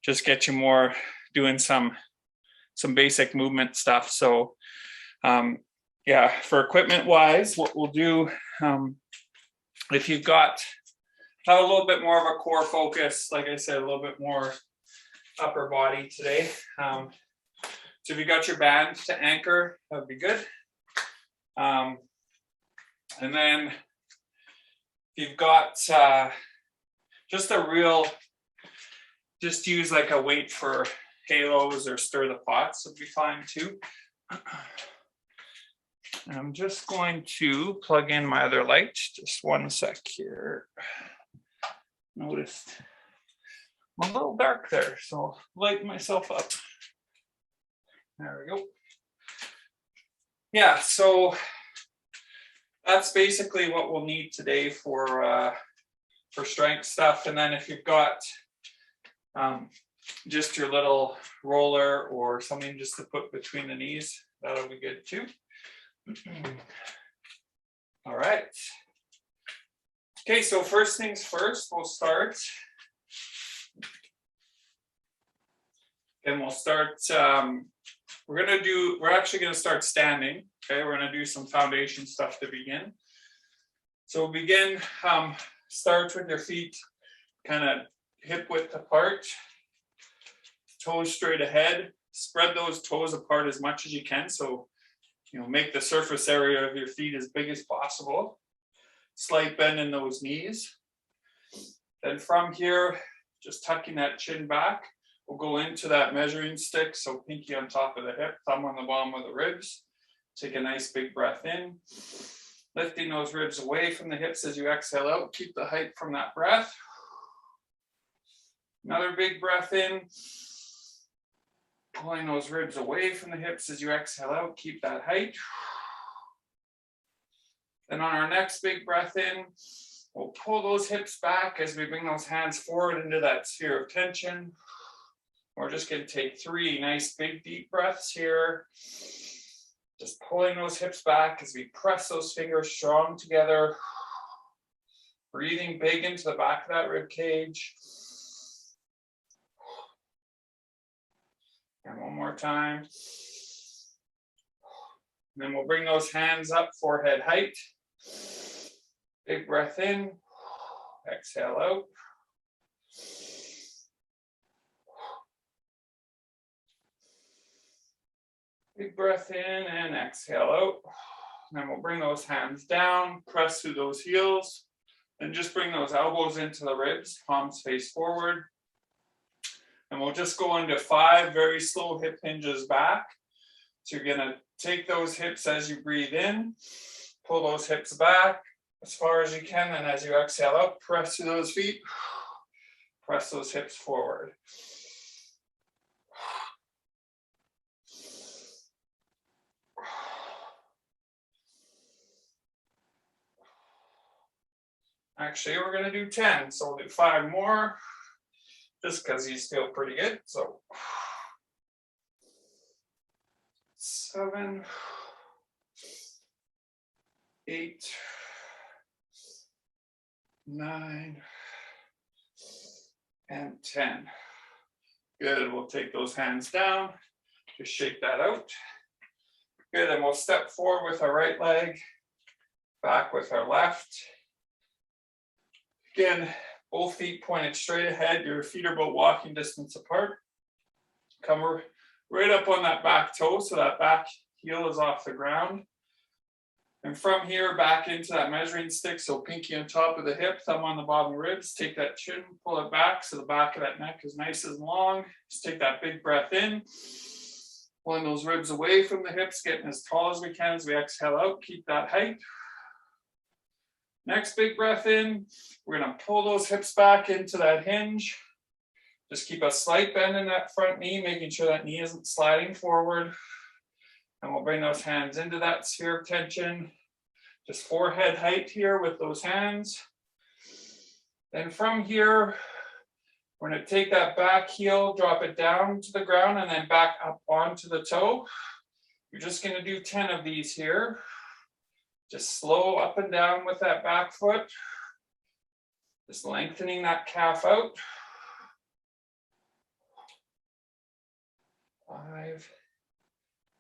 just get you more doing some basic movement stuff. So yeah, for equipment wise, what we'll do, if you've got have a little bit more of a core focus, like I said, a little bit more upper body today. So if you got your band to anchor, that'd be good. And then if you've got just use like a weight for halos or stir the pots would be fine too. I'm just going to plug in my other light. Just one sec here. Noticed I'm a little dark there, so light myself up. There we go. Yeah, so that's basically what we'll need today for strength stuff. And then if you've got just your little roller or something just to put between the knees, that'll be good too. All right. Okay, so first things first, we'll start. And we'll start, we're actually gonna start standing. Okay, we're gonna do some foundation stuff to begin. So we'll begin, start with your feet kind of hip width apart, toes straight ahead. Spread those toes apart as much as you can. So, make the surface area of your feet as big as possible. Slight bend in those knees. Then from here, just tucking that chin back, we'll go into that measuring stick. So pinky on top of the hip, thumb on the bottom of the ribs. Take a nice big breath in. Lifting those ribs away from the hips as you exhale out. Keep the height from that breath. Another big breath in. Pulling those ribs away from the hips as you exhale out. Keep that height. Then on our next big breath in, we'll pull those hips back as we bring those hands forward into that sphere of tension. We're just going to take 3 nice big deep breaths here. Just pulling those hips back as we press those fingers strong together. Breathing big into the back of that rib cage. And one more time. And then we'll bring those hands up, forehead height. Big breath in. Exhale out. Big breath in and exhale out. And then we'll bring those hands down, press through those heels, and just bring those elbows into the ribs, palms face forward. And we'll just go into 5 very slow hip hinges back. So you're gonna take those hips as you breathe in, pull those hips back as far as you can, and as you exhale out, press through those feet, press those hips forward. Actually, we're gonna do 10, so we'll do 5 more. Just because these feel pretty good. So 7, 8, 9, and 10. Good, we'll take those hands down. Just shake that out. Good, and we'll step forward with our right leg, back with our left. Again, both feet pointed straight ahead. Your feet are about walking distance apart. Come right up on that back toe so that back heel is off the ground. And from here back into that measuring stick. So pinky on top of the hip, thumb on the bottom ribs. Take that chin, pull it back so the back of that neck is nice and long. Just take that big breath in. Pulling those ribs away from the hips, getting as tall as we can as we exhale out. Keep that height. Next big breath in, we're gonna pull those hips back into that hinge. Just keep a slight bend in that front knee, making sure that knee isn't sliding forward. And we'll bring those hands into that sphere of tension. Just forehead height here with those hands. Then from here, we're gonna take that back heel, drop it down to the ground, and then back up onto the toe. You're just gonna do 10 of these here. Just slow up and down with that back foot. Just lengthening that calf out. 5,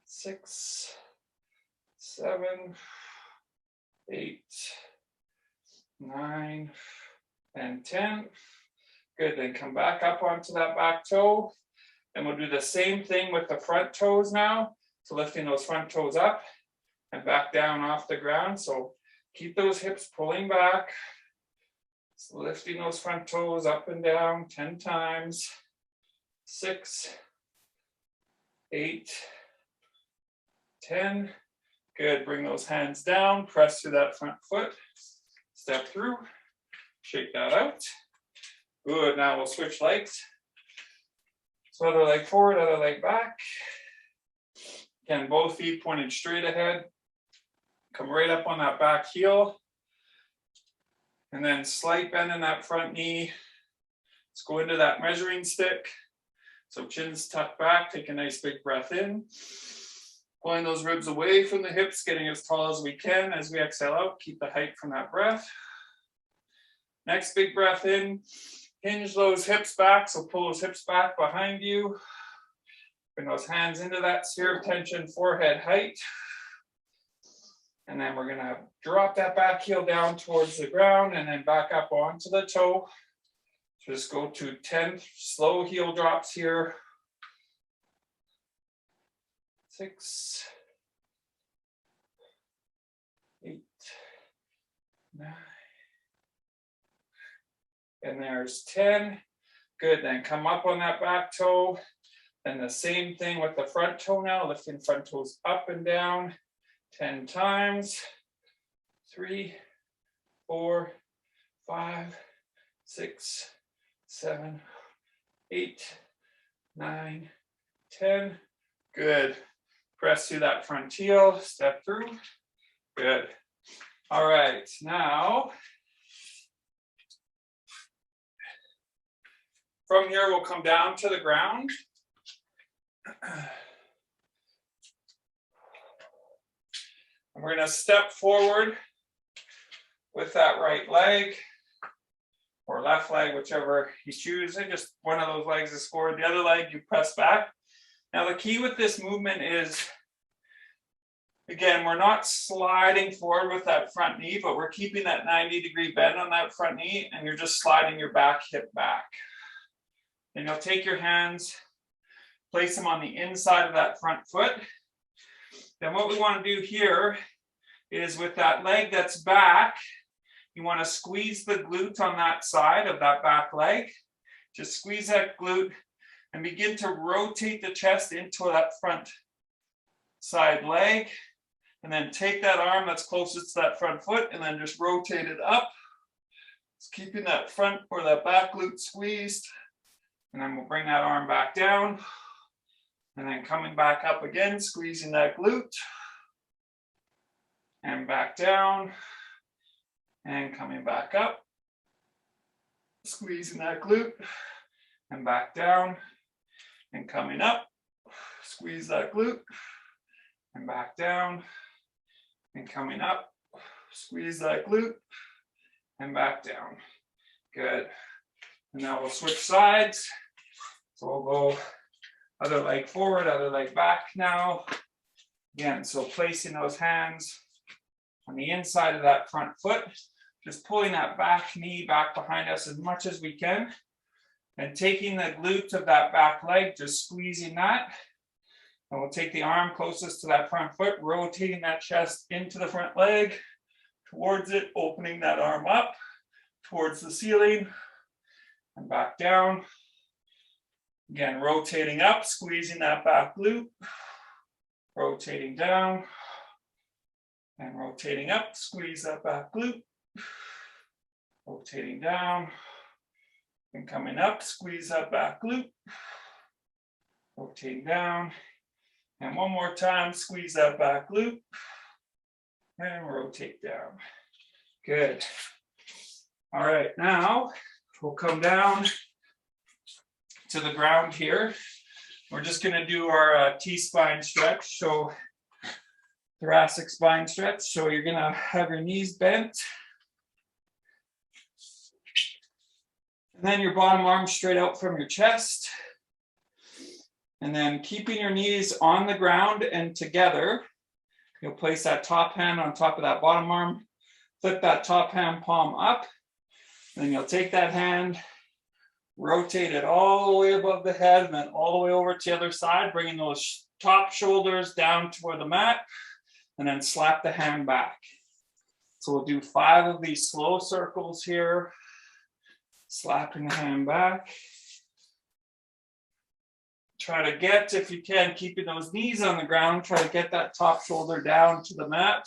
6, 7, 8, 9, and 10. Good, then come back up onto that back toe. And we'll do the same thing with the front toes now. So lifting those front toes up and back down off the ground. So keep those hips pulling back. So lifting those front toes up and down 10 times. 6, 8, 10. Good, bring those hands down, press through that front foot, step through, shake that out. Good, now we'll switch legs. So other leg forward, other leg back. Again, both feet pointed straight ahead. Come right up on that back heel. And then slight bend in that front knee. Let's go into that measuring stick. So chin's tucked back, take a nice big breath in. Pulling those ribs away from the hips, getting as tall as we can as we exhale out. Keep the height from that breath. Next big breath in. Hinge those hips back, so pull those hips back behind you. Bring those hands into that sphere of tension, forehead height. And then we're gonna drop that back heel down towards the ground and then back up onto the toe. Just go to 10 slow heel drops here. 6, 8, 9. And there's 10. Good, then come up on that back toe. And the same thing with the front toe now, lifting front toes up and down 10 times. 3, 4, 5, 6, 7, 8, 9, 10. Good. Press through that front heel, step through. Good. All right, now from here we'll come down to the ground. And we're going to step forward with that right leg or left leg, whichever you choose. And just one of those legs is forward, the other leg you press back. Now the key with this movement is, again, we're not sliding forward with that front knee, but we're keeping that 90-degree bend on that front knee, and you're just sliding your back hip back. And you'll take your hands, place them on the inside of that front foot. Then what we want to do here is with that leg that's back, you want to squeeze the glute on that side of that back leg. Just squeeze that glute and begin to rotate the chest into that front side leg. And then take that arm that's closest to that front foot and then just rotate it up. Just keeping that front or that back glute squeezed. And then we'll bring that arm back down. And then coming back up again, squeezing that glute. And back down. And coming back up. Squeezing that glute. And back down. And coming up. Squeeze that glute. And back down. And coming up. Squeeze that glute. And back down. Good. And now we'll switch sides. So we'll go other leg forward, other leg back now. Again, so placing those hands on the inside of that front foot, just pulling that back knee back behind us as much as we can, and taking the glute of that back leg, just squeezing that. And we'll take the arm closest to that front foot, rotating that chest into the front leg, towards it, opening that arm up, towards the ceiling, and back down. Again, rotating up, squeezing that back glute, rotating down, and rotating up, squeeze that back glute, rotating down, and coming up, squeeze that back glute, rotating down, and one more time, squeeze that back glute, and rotate down. Good. All right, now we'll come down to the ground here. We're just going to do our T-spine stretch, so thoracic spine stretch. So you're going to have your knees bent. And then your bottom arm straight out from your chest. And then keeping your knees on the ground and together, you'll place that top hand on top of that bottom arm, flip that top hand palm up, and then you'll take that hand, rotate it all the way above the head, and then all the way over to the other side, bringing those top shoulders down toward the mat, and then slap the hand back. So we'll do 5 of these slow circles here, slapping the hand back. Try to get, if you can, keeping those knees on the ground, try to get that top shoulder down to the mat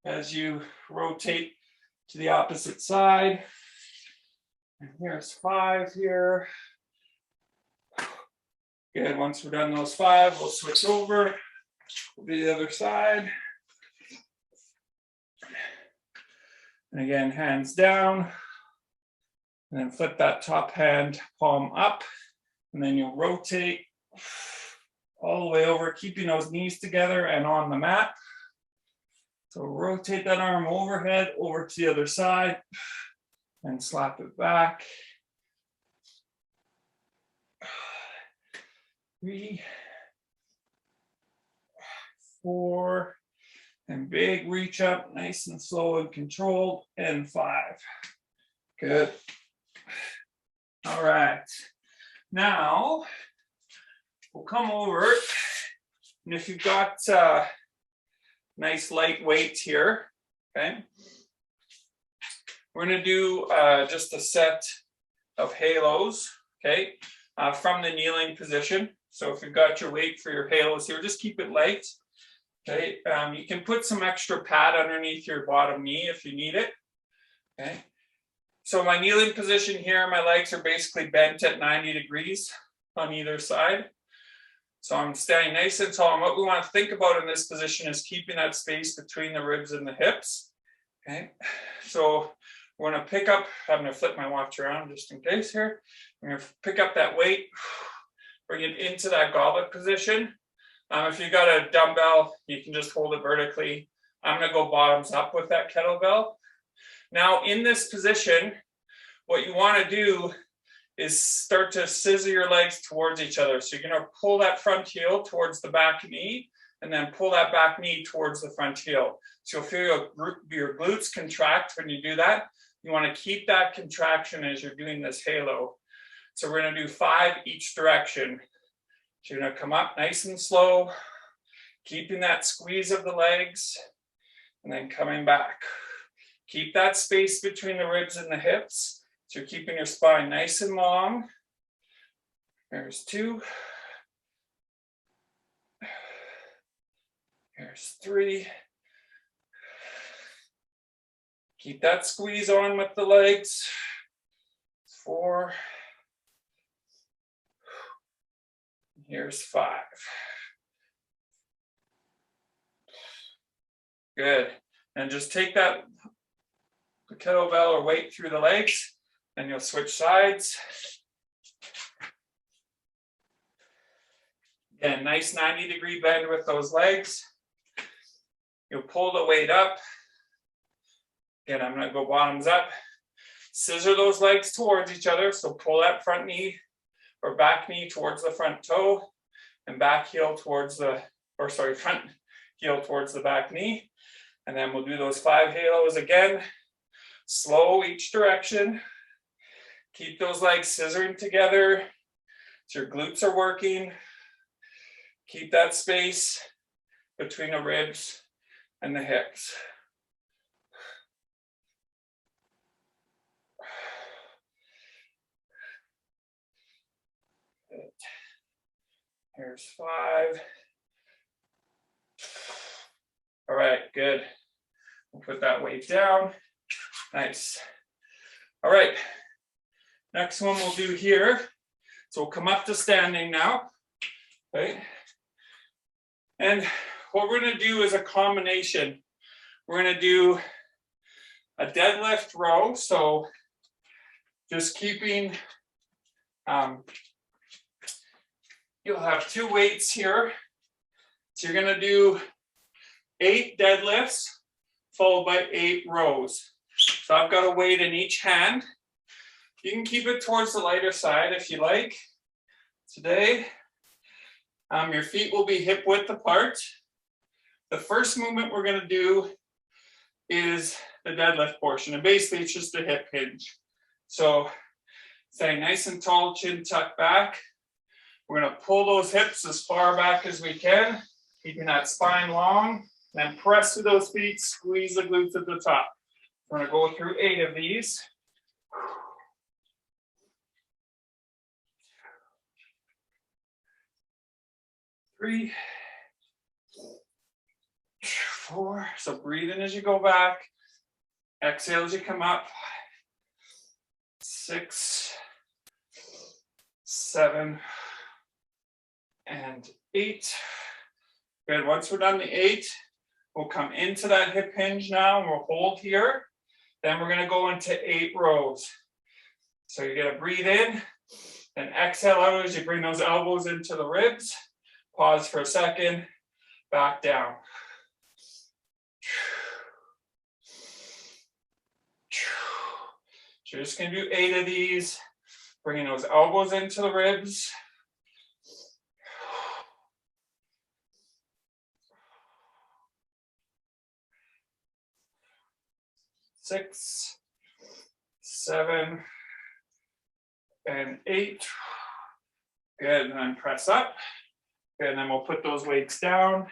as you rotate to the opposite side. And here's 5 here. Good, once we're done those 5, we'll switch over. We'll do the other side. And again, hands down. And then flip that top hand, palm up. And then you'll rotate all the way over, keeping those knees together and on the mat. So rotate that arm overhead, over to the other side, and slap it back. 3, 4, and big reach up, nice and slow and controlled, and 5. Good. All right. Now, we'll come over, and if you've got nice light weights here, okay, we're going to do just a set of halos, okay, from the kneeling position. So if you've got your weight for your halos here, just keep it light, okay. You can put some extra pad underneath your bottom knee if you need it, okay. So my kneeling position here, my legs are basically bent at 90 degrees on either side. So I'm standing nice and tall. And what we want to think about in this position is keeping that space between the ribs and the hips. Okay. So we're going to pick up, I'm going to flip my watch around just in case here. I'm going to pick up that weight, bring it into that goblet position. If you've got a dumbbell, you can just hold it vertically. I'm going to go bottoms up with that kettlebell. Now in this position, what you want to do is start to scissor your legs towards each other. So you're going to pull that front heel towards the back knee, and then pull that back knee towards the front heel. So you'll feel your glutes contract when you do that. You want to keep that contraction as you're doing this halo. So we're going to do 5 each direction. So you're going to come up nice and slow, keeping that squeeze of the legs, and then coming back. Keep that space between the ribs and the hips. So you're keeping your spine nice and long. There's 2. There's 3. Keep that squeeze on with the legs. 4. Here's 5. Good. And just take that the kettlebell or weight through the legs, then you'll switch sides. Again, nice 90-degree bend with those legs. You'll pull the weight up. Again, I'm going to go bottoms up. Scissor those legs towards each other. So pull that front knee or back knee towards the front toe, and back heel towards the, or sorry, front heel towards the back knee. And then we'll do those 5 halos again. Slow each direction. Keep those legs scissoring together so your glutes are working. Keep that space between the ribs and the hips. Good. Here's 5. All right, good. We'll put that weight down. Nice. All right. Next one we'll do here. So we'll come up to standing now. Right? And what we're going to do is a combination. We're going to do a deadlift row. So just keeping, you'll have 2 weights here. So you're going to do 8 deadlifts followed by 8 rows. So I've got a weight in each hand. You can keep it towards the lighter side if you like. Today, Your feet will be hip width apart. The first movement we're going to do is the deadlift portion, and basically it's just a hip hinge. So stay nice and tall, chin tucked back. We're going to pull those hips as far back as we can, keeping that spine long, then press through those feet, squeeze the glutes at the top. We're going to go through 8 of these. 3, 4. So breathe in as you go back. Exhale as you come up. 6, 7, and 8. Good. Once we're done the 8, we'll come into that hip hinge now, and we'll hold here. Then we're going to go into 8 rows. So you're going to breathe in, then exhale out as you bring those elbows into the ribs. Pause for a second, back down. So you're just going to do 8 of these, bringing those elbows into the ribs. 6, 7, and 8. Good, and then press up. Good, and then we'll put those weights down.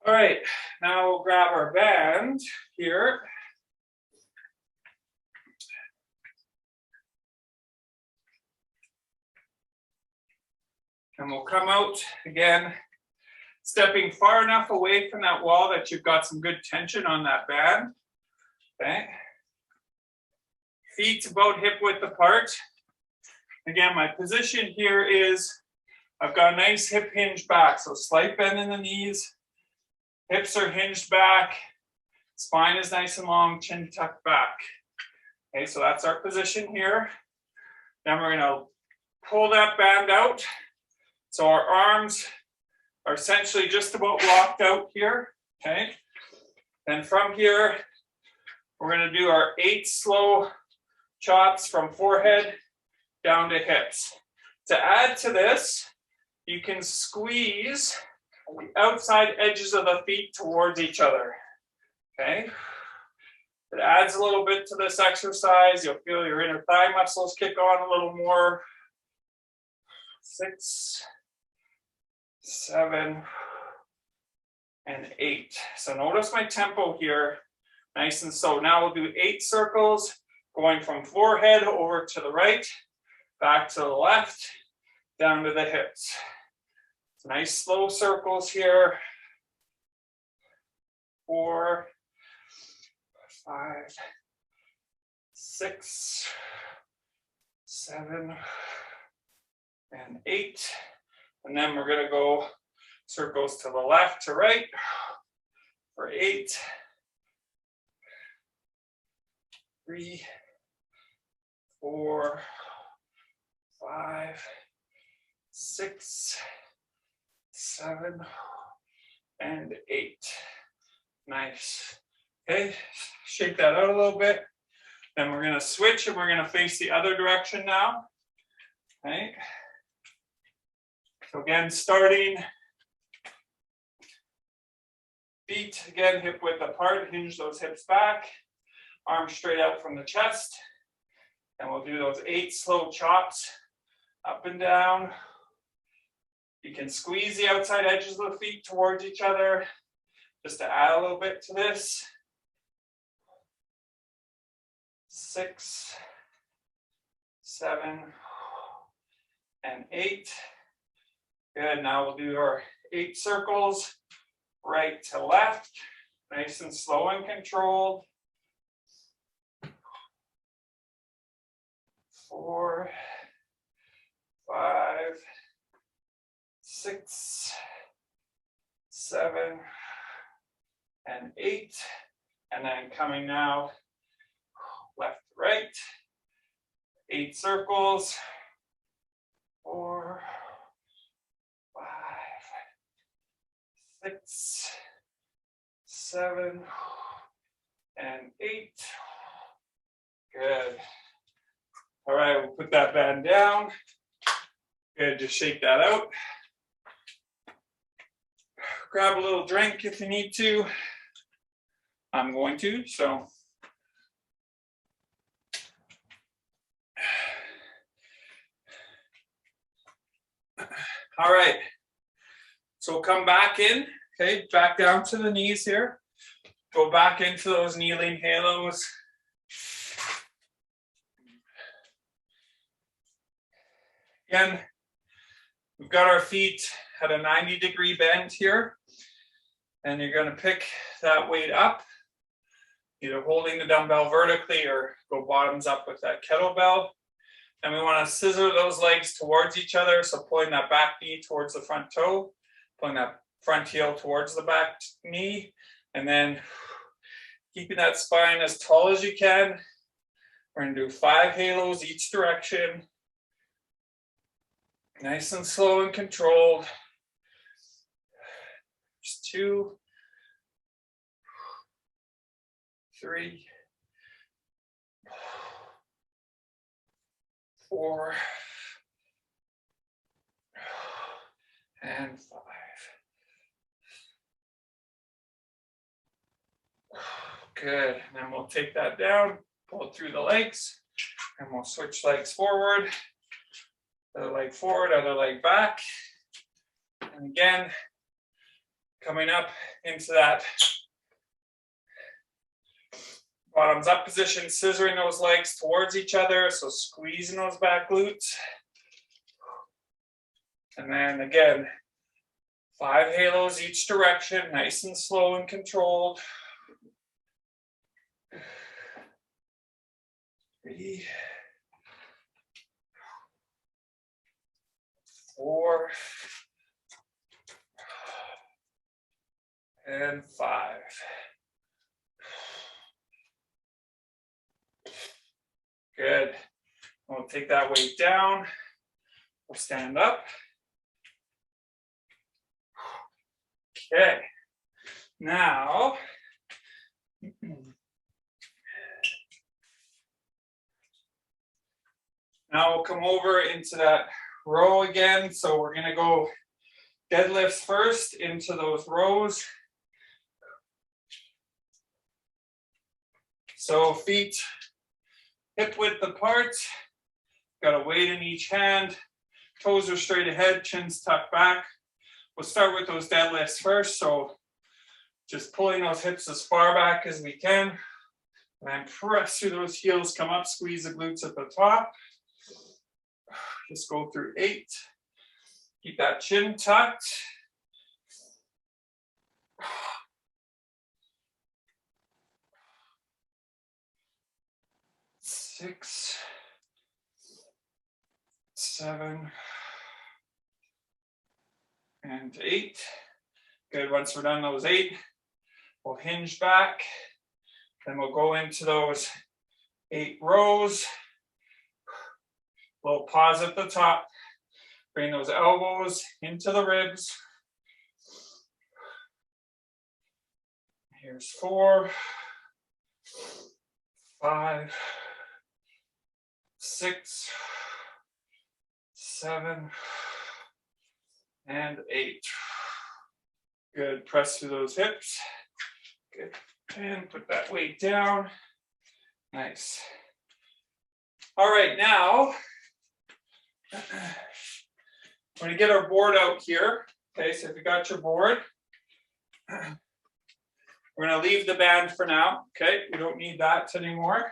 All right, now we'll grab our band here. And we'll come out again, stepping far enough away from that wall that you've got some good tension on that band. Okay. Feet about hip width apart. Again, my position here is I've got a nice hip hinge back. So slight bend in the knees. Hips are hinged back. Spine is nice and long, chin tucked back. Okay, so that's our position here. Then we're going to pull that band out. So our arms are essentially just about locked out here. Okay. And from here, we're going to do our 8 slow chops from forehead down to hips. To add to this, you can squeeze the outside edges of the feet towards each other. Okay. It adds a little bit to this exercise. You'll feel your inner thigh muscles kick on a little more. 6, 7, and 8. So notice my tempo here, nice and slow. Now we'll do 8 circles, going from forehead over to the right, back to the left, down to the hips. Nice slow circles here. 4, 5, 6, 7, and 8. And then we're going to go circles to the left to right for 8, 3, 4, 5, 6, 7, and 8. Nice. Okay, shake that out a little bit. Then we're going to switch and we're going to face the other direction now. Okay. So again, starting, feet again, hip width apart, hinge those hips back, arms straight out from the chest. And we'll do those 8 slow chops up and down. You can squeeze the outside edges of the feet towards each other just to add a little bit to this. 6, 7, and 8. Good, now we'll do our 8 circles, right to left, nice and slow and controlled. 4, 5, 6, 7, and 8. And then coming now, left to right, 8 circles, 4, 5, 6, 7, and 8. Good. All right, we'll put that band down. Good, just shake that out. Grab a little drink if you need to. I'm going to, so. All right, so come back in, okay, back down to the knees here. Go back into those kneeling halos. Again, we've got our feet at a 90-degree bend here, and you're going to pick that weight up, either holding the dumbbell vertically or go bottoms up with that kettlebell. And we want to scissor those legs towards each other, so pulling that back knee towards the front toe, pulling that front heel towards the back knee, and then keeping that spine as tall as you can. We're going to do 5 halos each direction. Nice and slow and controlled. Just 2, 3, 4, and 5. Good, and then we'll take that down, pull it through the legs, and we'll switch legs forward. Other leg forward, other leg back. And again, coming up into that bottoms up position, scissoring those legs towards each other, so squeezing those back glutes. And then again, 5 halos each direction, nice and slow and controlled. 3, 4, and 5. Good. We'll take that weight down. We'll stand up. Okay. Now, we'll come over into that row again. So we're going to go deadlifts first into those rows. So feet hip width apart, got a weight in each hand, toes are straight ahead, chin's tucked back. We'll start with those deadlifts first. So just pulling those hips as far back as we can, and then press through those heels, come up, squeeze the glutes at the top. Just go through 8. Keep that chin tucked. 6, 7, and 8. Good, once we're done those 8, we'll hinge back. Then we'll go into those 8 rows. Little pause at the top. Bring those elbows into the ribs. Here's 4, 5, 6, 7, and 8. Good, press through those hips. Good, and put that weight down. Nice. All right, now, we're going to get our board out here. Okay, so if you got your board, we're going to leave the band for now. Okay, we don't need that anymore.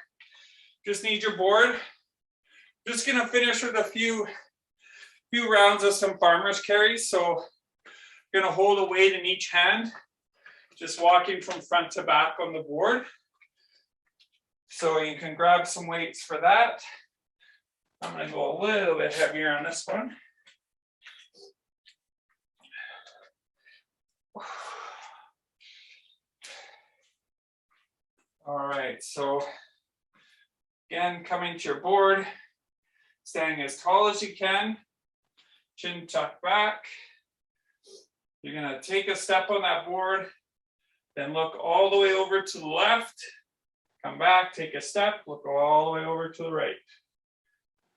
Just need your board. Just going to finish with a few rounds of some farmer's carries. So you're going to hold a weight in each hand, just walking from front to back on the board. So you can grab some weights for that. I'm going to go a little bit heavier on this one. All right, so again, coming to your board, standing as tall as you can, chin tucked back. You're going to take a step on that board, then look all the way over to the left, come back, take a step, look all the way over to the right.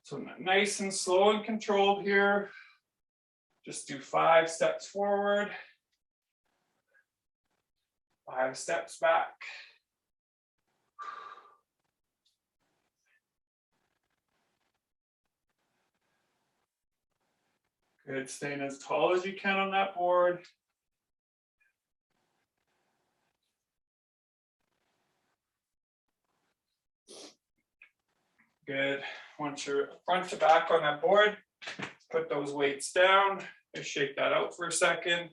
So nice and slow and controlled here. Just do 5 steps forward, 5 steps back. Good, staying as tall as you can on that board. Good. Once you're front to back on that board, put those weights down. Just shake that out for a second.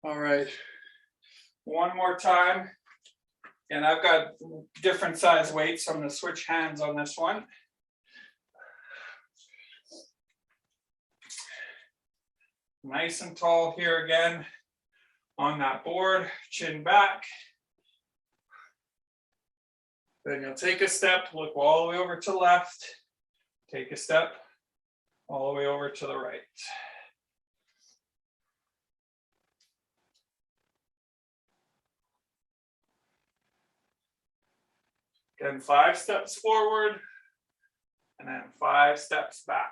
All right. One more time. And I've got different size weights, so I'm going to switch hands on this one. Nice and tall here again on that board, chin back. Then you'll take a step, look all the way over to the left, take a step all the way over to the right. Again, 5 steps forward, and then 5 steps back.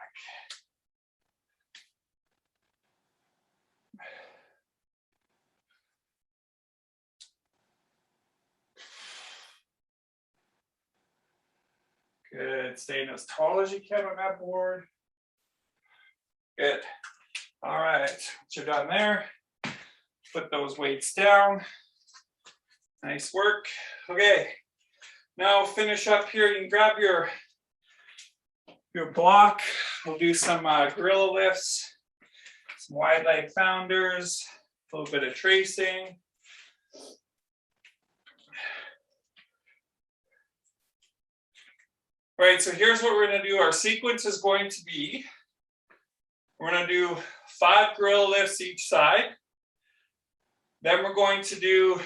Good, staying as tall as you can on that board. Good. All right, once you're done there, put those weights down. Nice work. Okay, now finish up here. You can grab your block. We'll do some gorilla lifts, some wide leg founders, a little bit of tracing. All right, so here's what we're going to do. Our sequence is going to be, we're going to do 5 gorilla lifts each side. Then we're going to do,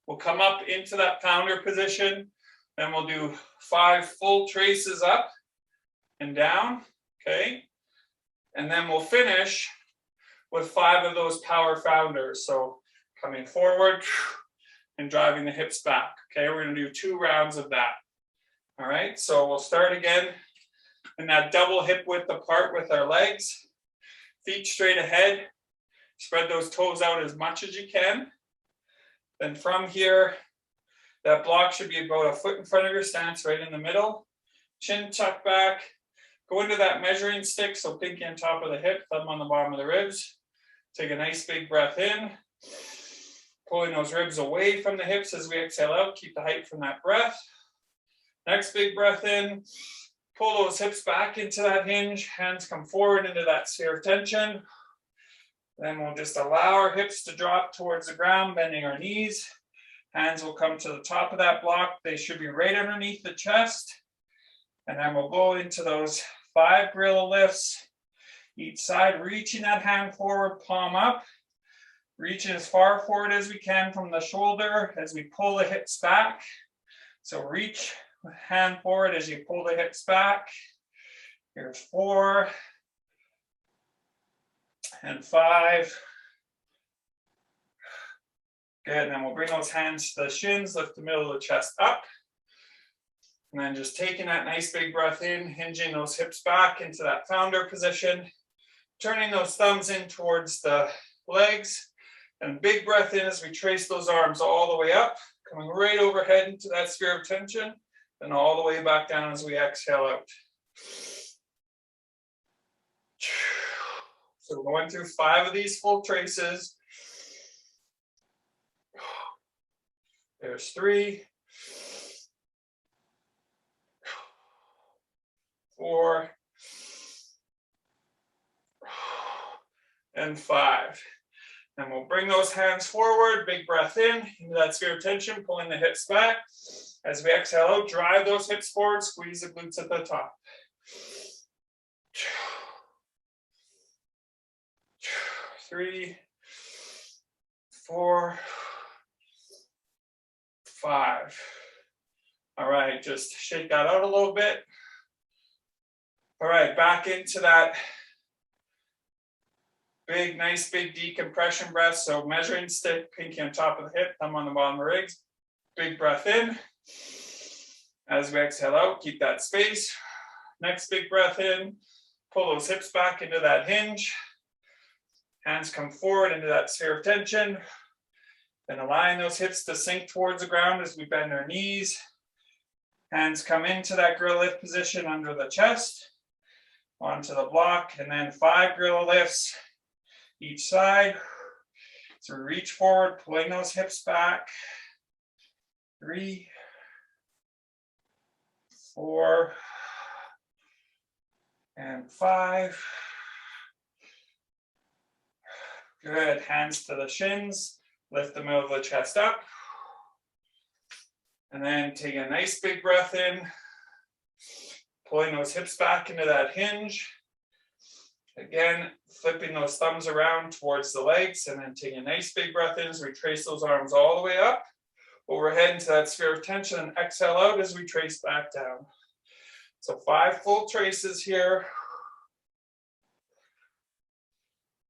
we'll come up into that founder position. Then we'll do 5 full traces up and down, okay? And then we'll finish with 5 of those power founders. So coming forward and driving the hips back, okay? We're going to do 2 rounds of that. All right, so we'll start again in that double hip width apart with our legs, feet straight ahead, spread those toes out as much as you can. Then from here, that block should be about a foot in front of your stance, right in the middle. Chin tucked back, go into that measuring stick, so pinky on top of the hip, thumb on the bottom of the ribs. Take a nice big breath in, pulling those ribs away from the hips as we exhale out, keep the height from that breath. Next big breath in, pull those hips back into that hinge, hands come forward into that sphere of tension. Then we'll just allow our hips to drop towards the ground, bending our knees. Hands will come to the top of that block. They should be right underneath the chest. And then we'll go into those 5 gorilla lifts. Each side, reaching that hand forward, palm up. Reaching as far forward as we can from the shoulder as we pull the hips back. So reach hand forward as you pull the hips back. Here's 4 and 5. Good, and then we'll bring those hands to the shins, lift the middle of the chest up. And then just taking that nice big breath in, hinging those hips back into that founder position, turning those thumbs in towards the legs, and big breath in as we trace those arms all the way up, coming right overhead into that sphere of tension, and all the way back down as we exhale out. So we're going through 5 of these full traces. There's 3, 4, and 5. And we'll bring those hands forward, big breath in, into that sphere of tension, pulling the hips back. As we exhale out, drive those hips forward, squeeze the glutes at the top. 3, 4, 5. All right, just shake that out a little bit. All right, back into that Big, nice, big decompression breath. So measuring stick, pinky on top of the hip, thumb on the bottom of the legs. Big breath in. As we exhale out, keep that space. Next big breath in. Pull those hips back into that hinge. Hands come forward into that sphere of tension. Then allowing those hips to sink towards the ground as we bend our knees. Hands come into that gorilla lift position under the chest, onto the block, and then 5 gorilla lifts each side. So reach forward, pulling those hips back. 3, 4, and 5. Good, hands to the shins, lift the middle of the chest up. And then take a nice big breath in, pulling those hips back into that hinge. Again, flipping those thumbs around towards the legs, and then take a nice big breath in as we trace those arms all the way up, overhead into that sphere of tension, and exhale out as we trace back down. So 5 full traces here.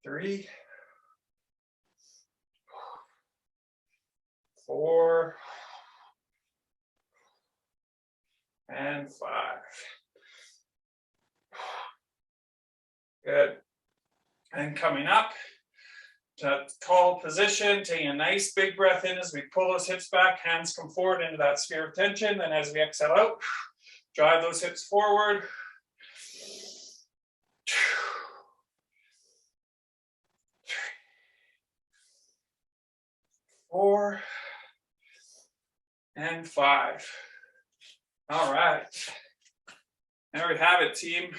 3, 4, and 5. Good. And coming up to tall position, taking a nice big breath in as we pull those hips back, hands come forward into that sphere of tension. Then as we exhale out, drive those hips forward. 4, and 5. All right. There we have it, team.